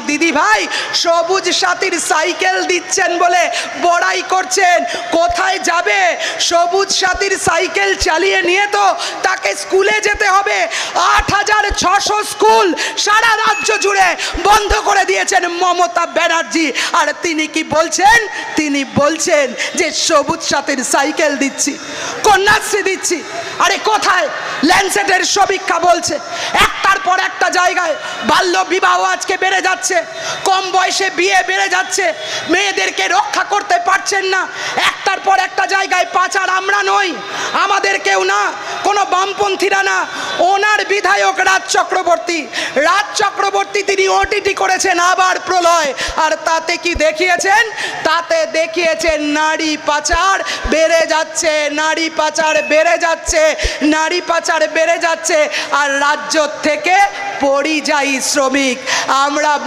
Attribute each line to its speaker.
Speaker 1: দিদি ভাই সবুজ সাথীর সাইকেল দিচ্ছেন বলে বড়াই করছেন। কোথায় যাবে? সবুজ সাথীর সাইকেল চালিয়ে নিয়ে তো তাকে স্কুলে যেতে হবে। 8600 স্কুল সারা রাজ্য জুড়ে বন্ধ করে দিয়েছেন মমতা ব্যানার্জি। আর তিনি কি বলছেন? তিনি বলছেন যে সবুজ সাথীর সাইকেল দিচ্ছি, কন্যাশ্রী দিচ্ছি। আরে কোথায়? ল্যান্ডসেটের সমীক্ষা বলছে একটার পর একটা জায়গায় বাল্য বিবাহ আজকে বেড়ে যাচ্ছে, কম বয়সে বিয়ে বেড়ে যাচ্ছে, মেয়েদেরকে রক্ষা করতে পারছেন না। একটার পর একটা জায়গায় পাচার আমরা নই, আমাদের কেউ না, কোনো বামপন্থীরা না, ওনার বিধায়ক রাজ চক্রবর্তী তিনি ওটিটি করেছেন আবার প্রলয়। আর তাতে কি দেখিয়েছেন? তাতে দেখিয়েছেন নারী পাচার বেড়ে যাচ্ছে, নারী পাচার বেড়ে যাচ্ছে, নারী পাচার বেড়ে যাচ্ছে। আর রাজ্য থেকে পরিযায়ী শ্রমিক আমরা